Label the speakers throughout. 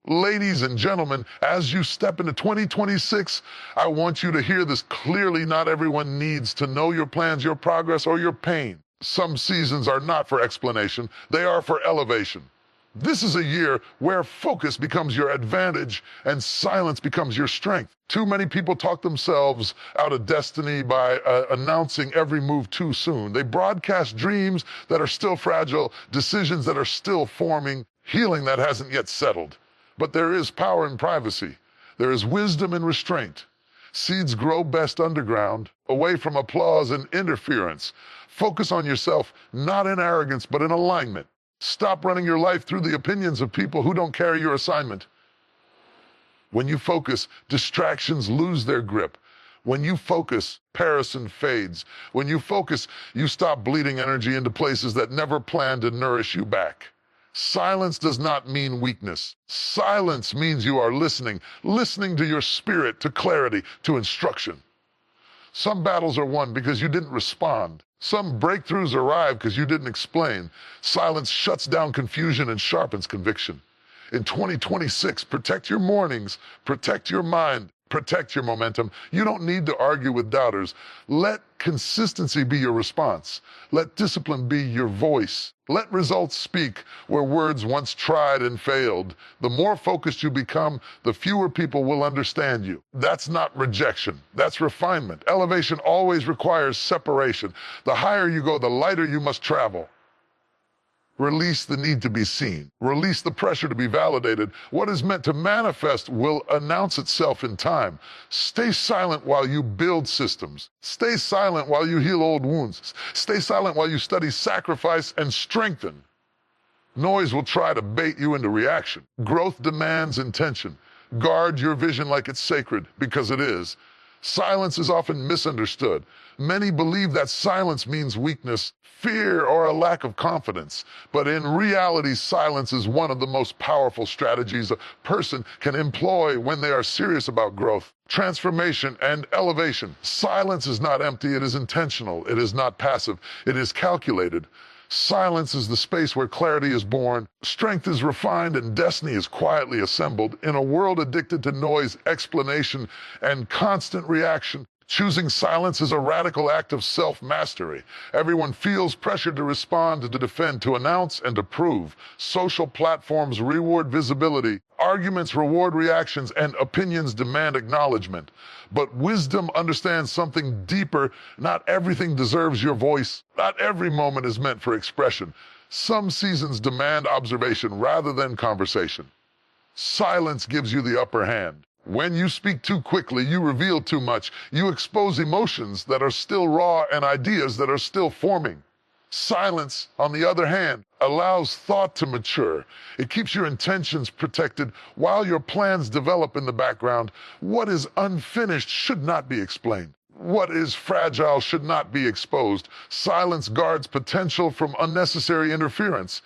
Speaker 1: Ladies and gentlemen, as you step into 2026, I want you to hear this clearly. Not everyone needs to know your plans, your progress, or your pain. Some seasons are not for explanation, they are for elevation. This is a year where focus becomes your advantage and silence becomes your strength. Too many people talk themselves out of destiny by announcing every move too soon. They broadcast dreams that are still fragile, decisions that are still forming, healing that hasn't yet settled. But there is power in privacy. There is wisdom in restraint. Seeds grow best underground, away from applause and interference. Focus on yourself, not in arrogance, but in alignment. Stop running your life through the opinions of people who don't carry your assignment. When you focus, distractions lose their grip. When you focus, comparison fades. When you focus, you stop bleeding energy into places that never planned to nourish you back. Silence does not mean weakness. Silence means you are listening to your spirit, to clarity, to instruction. Some battles are won because you didn't respond. Some breakthroughs arrive because you didn't explain. Silence shuts down confusion and sharpens conviction. In 2026, protect your mornings, protect your mind, protect your momentum. You don't need to argue with doubters. Let consistency be your response. Let discipline be your voice. Let results speak where words once tried and failed. The more focused you become, the fewer people will understand you. That's not rejection. That's refinement. Elevation always requires separation. The higher you go, the lighter you must travel. Release the need to be seen. Release the pressure to be validated. What is meant to manifest will announce itself in time. Stay silent while you build systems. Stay silent while you heal old wounds. Stay silent while you study sacrifice and strengthen. Noise will try to bait you into reaction. Growth demands intention. Guard your vision like it's sacred, because it is. Silence is often misunderstood. Many believe that silence means weakness, fear, or a lack of confidence. But in reality, silence is one of the most powerful strategies a person can employ when they are serious about growth, transformation, and elevation. Silence is not empty, it is intentional. It is not passive, it is calculated. Silence is the space where clarity is born, strength is refined, and destiny is quietly assembled. In a world addicted to noise, explanation, and constant reaction, choosing silence is a radical act of self-mastery. Everyone feels pressured to respond, to defend, to announce, and to prove. Social platforms reward visibility. Arguments reward reactions, and opinions demand acknowledgement. But wisdom understands something deeper. Not everything deserves your voice. Not every moment is meant for expression. Some seasons demand observation rather than conversation. Silence gives you the upper hand. When you speak too quickly, you reveal too much. You expose emotions that are still raw and ideas that are still forming. Silence, on the other hand, allows thought to mature. It keeps your intentions protected while your plans develop in the background. What is unfinished should not be explained. What is fragile should not be exposed. Silence guards potential from unnecessary interference.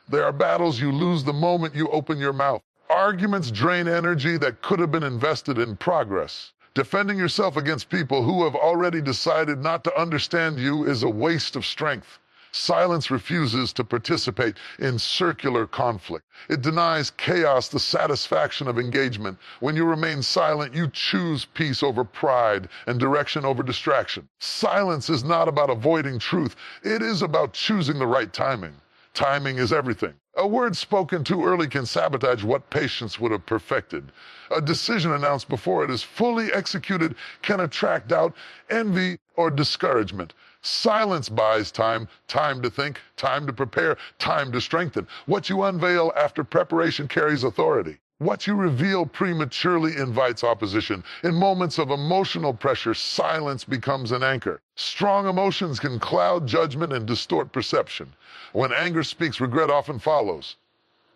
Speaker 1: There are battles you lose the moment you open your mouth. Arguments drain energy that could have been invested in progress. Defending yourself against people who have already decided not to understand you is a waste of strength. Silence refuses to participate in circular conflict. It denies chaos the satisfaction of engagement. When you remain silent, you choose peace over pride and direction over distraction. Silence is not about avoiding truth. It is about choosing the right timing. Timing is everything. A word spoken too early can sabotage what patience would have perfected. A decision announced before it is fully executed can attract doubt, envy, or discouragement. Silence buys time, time to think, time to prepare, time to strengthen. What you unveil after preparation carries authority. What you reveal prematurely invites opposition. In moments of emotional pressure, silence becomes an anchor. Strong emotions can cloud judgment and distort perception. When anger speaks, regret often follows.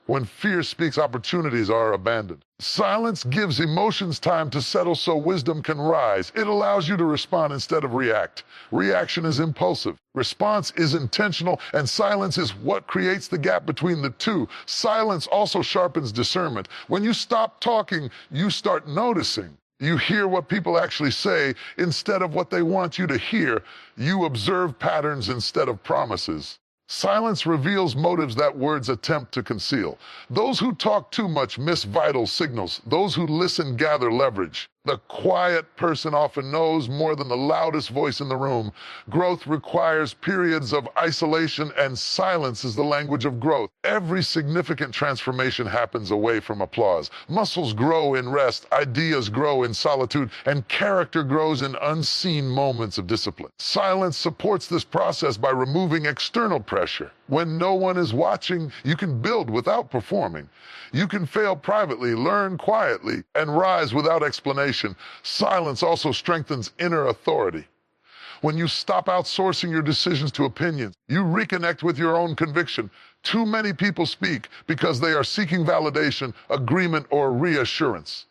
Speaker 1: When fear speaks, opportunities are abandoned. Silence gives emotions time to settle so wisdom can rise. It allows you to respond instead of react. Reaction is impulsive. Response is intentional, and silence is what creates the gap between the two. Silence also sharpens discernment. When you stop talking, you start noticing. You hear what people actually say instead of what they want you to hear. You observe patterns instead of promises. Silence reveals motives that words attempt to conceal. Those who talk too much miss vital signals. Those who listen gather leverage. The quiet person often knows more than the loudest voice in the room. Growth requires periods of isolation, and silence is the language of growth. Every significant transformation happens away from applause. Muscles grow in rest, ideas grow in solitude, and character grows in unseen moments of discipline. Silence supports this process by removing external pressure. When no one is watching, you can build without performing. You can fail privately, learn quietly, and rise without explanation. Silence also strengthens inner authority. When you stop outsourcing your decisions to opinions, you reconnect with your own conviction. Too many people speak because they are seeking validation, agreement, or reassurance.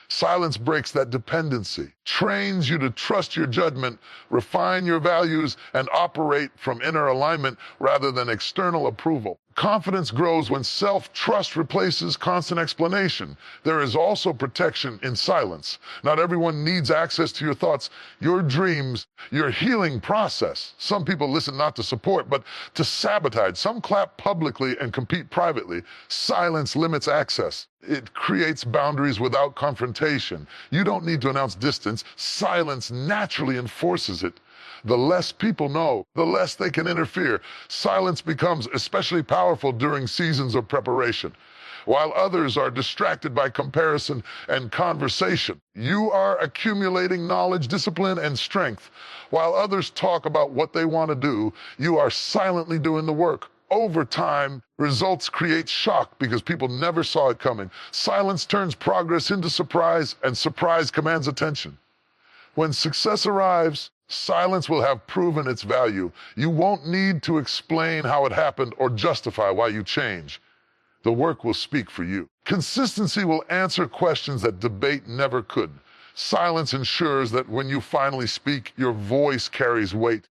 Speaker 1: Silence breaks that dependency, trains you to trust your judgment, refine your values, and operate from inner alignment rather than external approval. Confidence grows when self-trust replaces constant explanation. There is also protection in silence. Not everyone needs access to your thoughts, your dreams, your healing process. Some people listen not to support, but to sabotage. Some clap publicly and compete privately. Silence limits access. It creates boundaries without confrontation. You don't need to announce distance. Silence naturally enforces it. The less people know, the less they can interfere. Silence becomes especially powerful during seasons of preparation. While others are distracted by comparison and conversation, you are accumulating knowledge, discipline, and strength. While others talk about what they want to do, you are silently doing the work. Over time, results create shock because people never saw it coming. Silence turns progress into surprise, and surprise commands attention. When success arrives, silence will have proven its value. You won't need to explain how it happened or justify why you change. The work will speak for you. Consistency will answer questions that debate never could. Silence ensures that when you finally speak, your voice carries weight.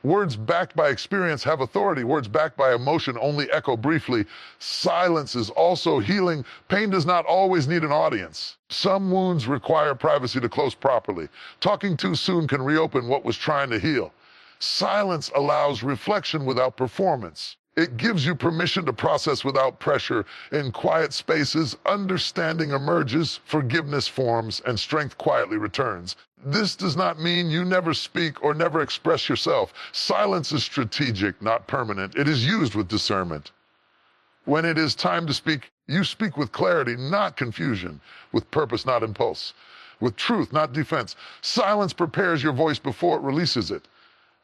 Speaker 1: Words backed by experience have authority. Words backed by emotion only echo briefly. Silence is also healing. Pain does not always need an audience. Some wounds require privacy to close properly. Talking too soon can reopen what was trying to heal. Silence allows reflection without performance. It gives you permission to process without pressure. In quiet spaces, understanding emerges, forgiveness forms, and strength quietly returns. This does not mean you never speak or never express yourself. Silence is strategic, not permanent. It is used with discernment. When it is time to speak, you speak with clarity, not confusion, with purpose, not impulse, with truth, not defense. Silence prepares your voice before it releases it.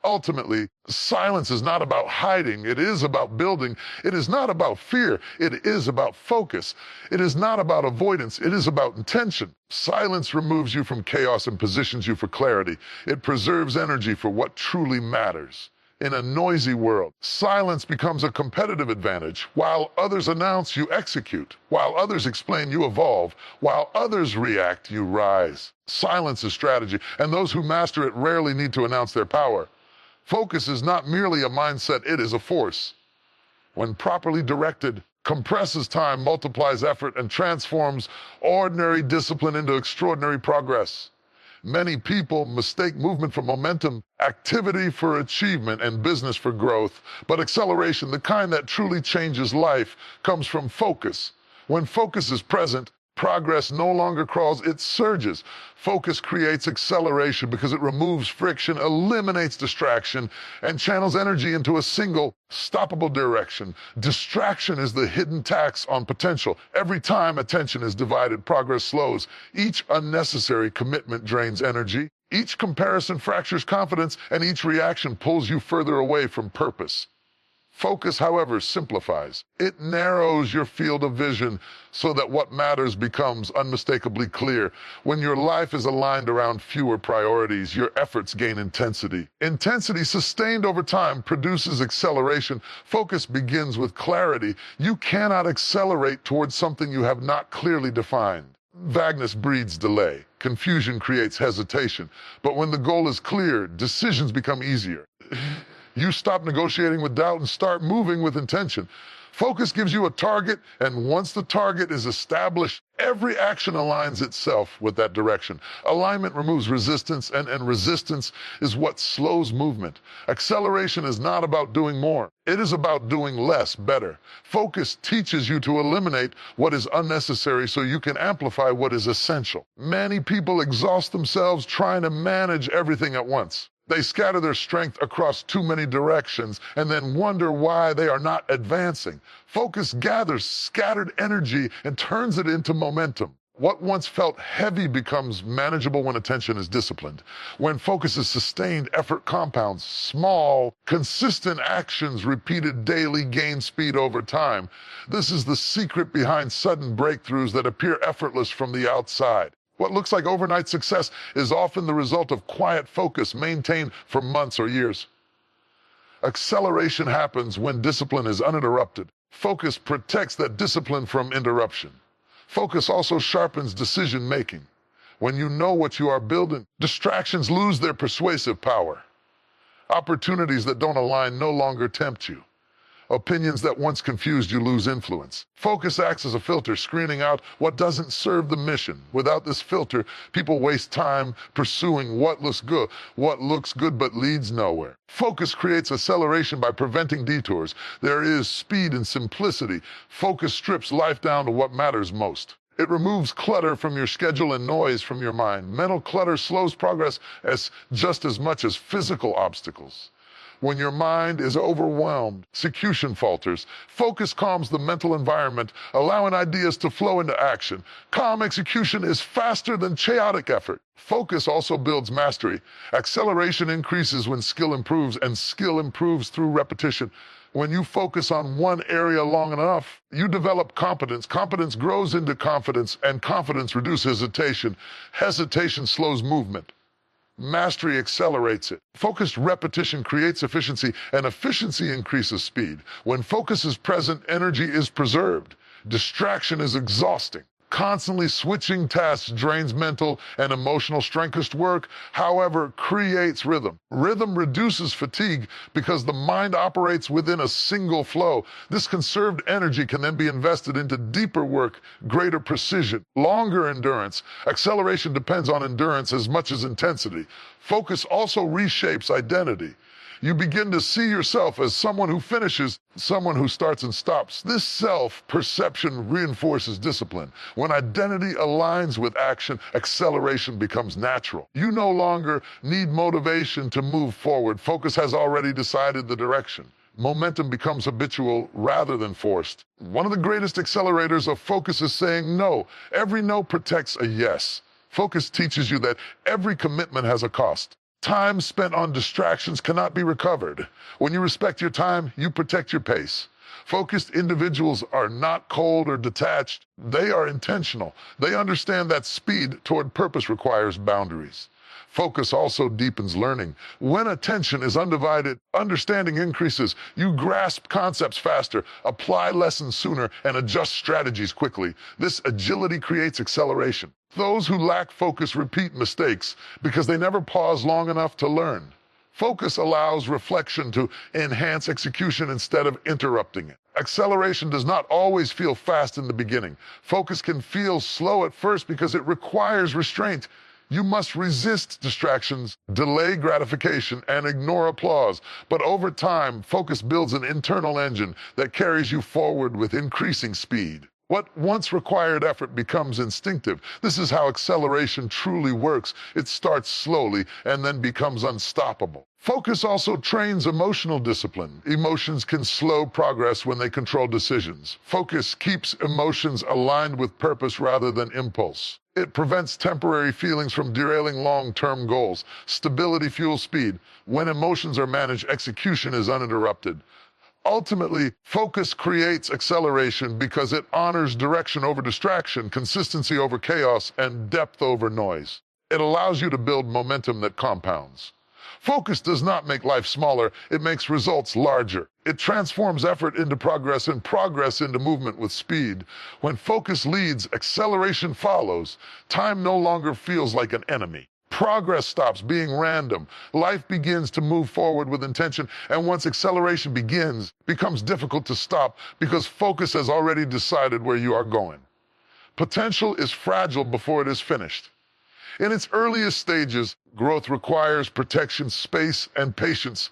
Speaker 1: Ultimately, silence is not about hiding. It is about building. It is not about fear. It is about focus. It is not about avoidance. It is about intention. Silence removes you from chaos and positions you for clarity. It preserves energy for what truly matters. In a noisy world, silence becomes a competitive advantage. While others announce, you execute. While others explain, you evolve. While others react, you rise. Silence is strategy, and those who master it rarely need to announce their power. Focus is not merely a mindset, it is a force. When properly directed, compresses time, multiplies effort, and transforms ordinary discipline into extraordinary progress. Many people mistake movement for momentum, activity for achievement, and business for growth. But acceleration, the kind that truly changes life, comes from focus. When focus is present, progress no longer crawls, it surges. Focus creates acceleration because it removes friction, eliminates distraction, and channels energy into a single, stoppable direction. Distraction is the hidden tax on potential. Every time attention is divided, progress slows. Each unnecessary commitment drains energy. Each comparison fractures confidence, and each reaction pulls you further away from purpose. Focus, however, simplifies. It narrows your field of vision so that what matters becomes unmistakably clear. When your life is aligned around fewer priorities, your efforts gain intensity. Intensity sustained over time produces acceleration. Focus begins with clarity. You cannot accelerate towards something you have not clearly defined. Vagueness breeds delay. Confusion creates hesitation. But when the goal is clear, decisions become easier. You stop negotiating with doubt and start moving with intention. Focus gives you a target, and once the target is established, every action aligns itself with that direction. Alignment removes resistance, and resistance is what slows movement. Acceleration is not about doing more. It is about doing less, better. Focus teaches you to eliminate what is unnecessary so you can amplify what is essential. Many people exhaust themselves trying to manage everything at once. They scatter their strength across too many directions and then wonder why they are not advancing. Focus gathers scattered energy and turns it into momentum. What once felt heavy becomes manageable when attention is disciplined. When focus is sustained, effort compounds. Small, consistent actions repeated daily gain speed over time. This is the secret behind sudden breakthroughs that appear effortless from the outside. What looks like overnight success is often the result of quiet focus maintained for months or years. Acceleration happens when discipline is uninterrupted. Focus protects that discipline from interruption. Focus also sharpens decision-making. When you know what you are building, distractions lose their persuasive power. Opportunities that don't align no longer tempt you. Opinions that once confused you lose influence. Focus acts as a filter, screening out what doesn't serve the mission. Without this filter, people waste time pursuing what looks good but leads nowhere. Focus creates acceleration by preventing detours. There is speed and simplicity. Focus strips life down to what matters most. It removes clutter from your schedule and noise from your mind. Mental clutter slows progress just as much as physical obstacles. When your mind is overwhelmed, execution falters. Focus calms the mental environment, allowing ideas to flow into action. Calm execution is faster than chaotic effort. Focus also builds mastery. Acceleration increases when skill improves, and skill improves through repetition. When you focus on one area long enough, you develop competence. Competence grows into confidence, and confidence reduces hesitation. Hesitation slows movement. Mastery accelerates it. Focused repetition creates efficiency, and efficiency increases speed. When focus is present, energy is preserved. Distraction is exhausting. Constantly switching tasks drains mental and emotional strength. Work, however, creates rhythm. Rhythm reduces fatigue because the mind operates within a single flow. This conserved energy can then be invested into deeper work, greater precision, longer endurance. Acceleration depends on endurance as much as intensity. Focus also reshapes identity. You begin to see yourself as someone who finishes, someone who starts and stops. This self-perception reinforces discipline. When identity aligns with action, acceleration becomes natural. You no longer need motivation to move forward. Focus has already decided the direction. Momentum becomes habitual rather than forced. One of the greatest accelerators of focus is saying no. Every no protects a yes. Focus teaches you that every commitment has a cost. Time spent on distractions cannot be recovered. When you respect your time, you protect your pace. Focused individuals are not cold or detached. They are intentional. They understand that speed toward purpose requires boundaries. Focus also deepens learning. When attention is undivided, understanding increases. You grasp concepts faster, apply lessons sooner, and adjust strategies quickly. This agility creates acceleration. Those who lack focus repeat mistakes because they never pause long enough to learn. Focus allows reflection to enhance execution instead of interrupting it. Acceleration does not always feel fast in the beginning. Focus can feel slow at first because it requires restraint. You must resist distractions, delay gratification, and ignore applause. But over time, focus builds an internal engine that carries you forward with increasing speed. What once required effort becomes instinctive. This is how acceleration truly works. It starts slowly and then becomes unstoppable. Focus also trains emotional discipline. Emotions can slow progress when they control decisions. Focus keeps emotions aligned with purpose rather than impulse. It prevents temporary feelings from derailing long-term goals. Stability fuels speed. When emotions are managed, execution is uninterrupted. Ultimately, focus creates acceleration because it honors direction over distraction, consistency over chaos, and depth over noise. It allows you to build momentum that compounds. Focus does not make life smaller, it makes results larger. It transforms effort into progress and progress into movement with speed. When focus leads, acceleration follows. Time no longer feels like an enemy. Progress stops being random. Life begins to move forward with intention, and once acceleration begins, it becomes difficult to stop because focus has already decided where you are going. Potential is fragile before it is finished. In its earliest stages, growth requires protection, space, and patience.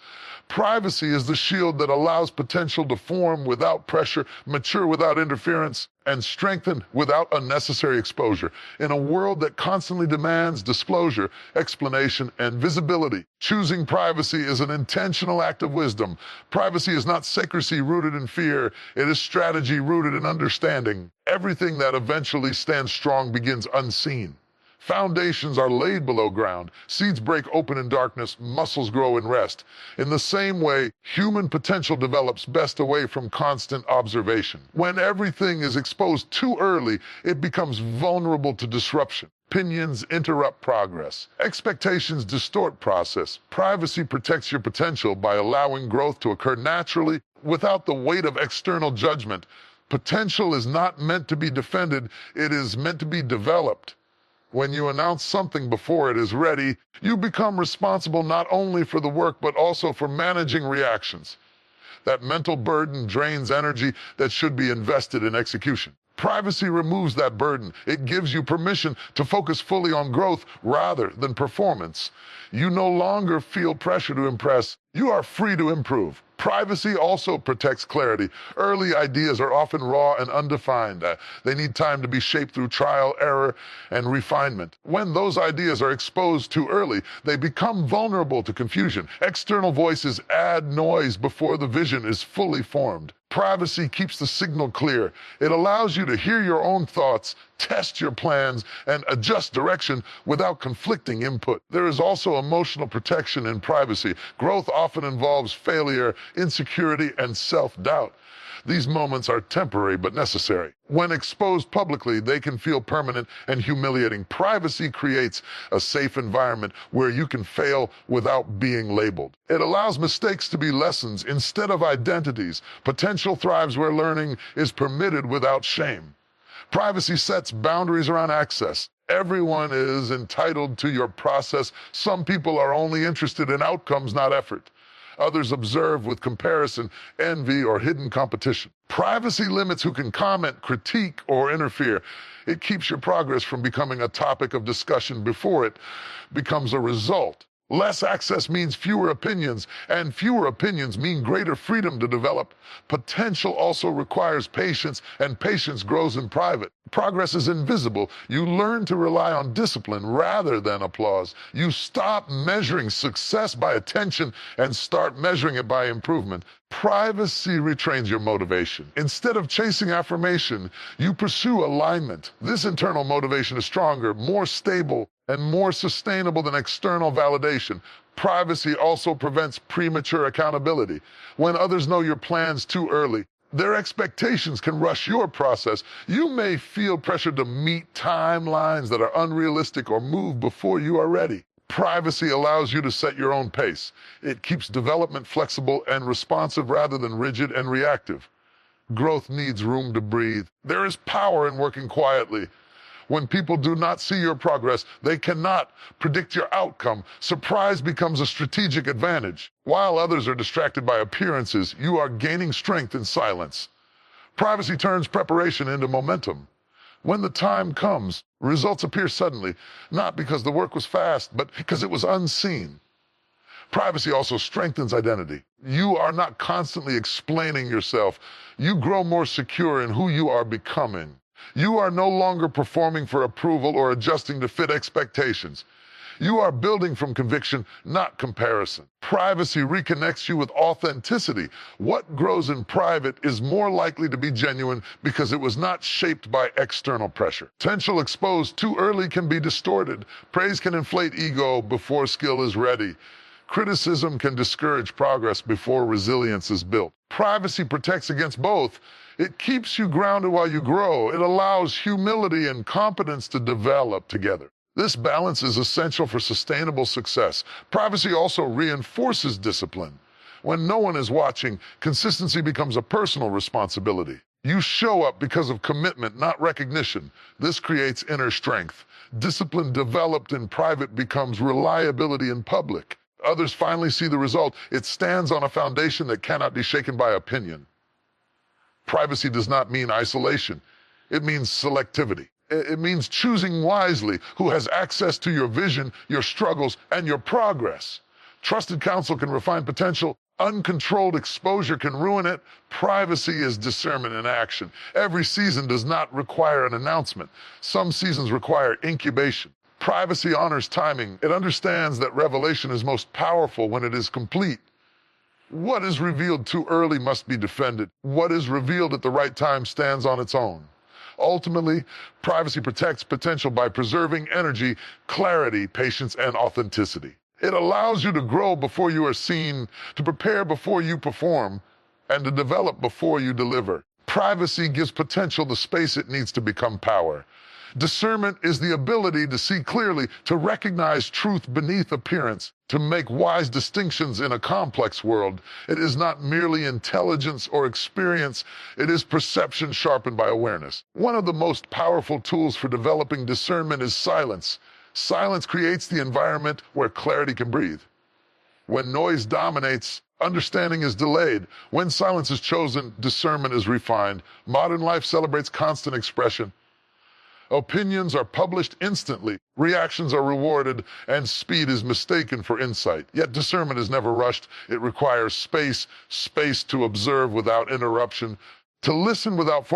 Speaker 1: Privacy is the shield that allows potential to form without pressure, mature without interference, and strengthen without unnecessary exposure. In a world that constantly demands disclosure, explanation, and visibility, choosing privacy is an intentional act of wisdom. Privacy is not secrecy rooted in fear. It is strategy rooted in understanding. Everything that eventually stands strong begins unseen. Foundations are laid below ground. Seeds break open in darkness. Muscles grow in rest. In the same way, human potential develops best away from constant observation. When everything is exposed too early, it becomes vulnerable to disruption. Opinions interrupt progress. Expectations distort process. Privacy protects your potential by allowing growth to occur naturally without the weight of external judgment. Potential is not meant to be defended. It is meant to be developed. When you announce something before it is ready, you become responsible not only for the work, but also for managing reactions. That mental burden drains energy that should be invested in execution. Privacy removes that burden. It gives you permission to focus fully on growth rather than performance. You no longer feel pressure to impress. You are free to improve. Privacy also protects clarity. Early ideas are often raw and undefined. They need time to be shaped through trial, error, and refinement. When those ideas are exposed too early, they become vulnerable to confusion. External voices add noise before the vision is fully formed. Privacy keeps the signal clear. It allows you to hear your own thoughts, test your plans, and adjust direction without conflicting input. There is also emotional protection in privacy. Growth often involves failure, insecurity, and self-doubt. These moments are temporary but necessary. When exposed publicly, they can feel permanent and humiliating. Privacy creates a safe environment where you can fail without being labeled. It allows mistakes to be lessons instead of identities. Potential thrives where learning is permitted without shame. Privacy sets boundaries around access. Everyone is entitled to your process. Some people are only interested in outcomes, not effort. Others observe with comparison, envy, or hidden competition. Privacy limits who can comment, critique, or interfere. It keeps your progress from becoming a topic of discussion before it becomes a result. Less access means fewer opinions, and fewer opinions mean greater freedom to develop. Potential also requires patience, and patience grows in private. Progress is invisible. You learn to rely on discipline rather than applause. You stop measuring success by attention and start measuring it by improvement. Privacy retrains your motivation. Instead of chasing affirmation, you pursue alignment. This internal motivation is stronger, more stable, and more sustainable than external validation. Privacy also prevents premature accountability. When others know your plans too early, their expectations can rush your process. You may feel pressured to meet timelines that are unrealistic or move before you are ready. Privacy allows you to set your own pace. It keeps development flexible and responsive rather than rigid and reactive. Growth needs room to breathe. There is power in working quietly. When people do not see your progress, they cannot predict your outcome. Surprise becomes a strategic advantage. While others are distracted by appearances, you are gaining strength in silence. Privacy turns preparation into momentum. When the time comes, results appear suddenly, not because the work was fast, but because it was unseen. Privacy also strengthens identity. You are not constantly explaining yourself. You grow more secure in who you are becoming. You are no longer performing for approval or adjusting to fit expectations. You are building from conviction, not comparison. Privacy reconnects you with authenticity. What grows in private is more likely to be genuine because it was not shaped by external pressure. Potential exposed too early can be distorted. Praise can inflate ego before skill is ready. Criticism can discourage progress before resilience is built. Privacy protects against both. It keeps you grounded while you grow. It allows humility and competence to develop together. This balance is essential for sustainable success. Privacy also reinforces discipline. When no one is watching, consistency becomes a personal responsibility. You show up because of commitment, not recognition. This creates inner strength. Discipline developed in private becomes reliability in public. Others finally see the result. It stands on a foundation that cannot be shaken by opinion. Privacy does not mean isolation. It means selectivity. It means choosing wisely who has access to your vision, your struggles, and your progress. Trusted counsel can refine potential. Uncontrolled exposure can ruin it. Privacy is discernment in action. Every season does not require an announcement. Some seasons require incubation. Privacy honors timing. It understands that revelation is most powerful when it is complete. What is revealed too early must be defended. What is revealed at the right time stands on its own. Ultimately, privacy protects potential by preserving energy, clarity, patience, and authenticity. It allows you to grow before you are seen, to prepare before you perform, and to develop before you deliver. Privacy gives potential the space it needs to become power. Discernment is the ability to see clearly, to recognize truth beneath appearance, to make wise distinctions in a complex world. It is not merely intelligence or experience, it is perception sharpened by awareness. One of the most powerful tools for developing discernment is silence. Silence creates the environment where clarity can breathe. When noise dominates, understanding is delayed. When silence is chosen, discernment is refined. Modern life celebrates constant expression. Opinions are published instantly, reactions are rewarded, and speed is mistaken for insight. Yet discernment is never rushed. It requires space to observe without interruption, to listen without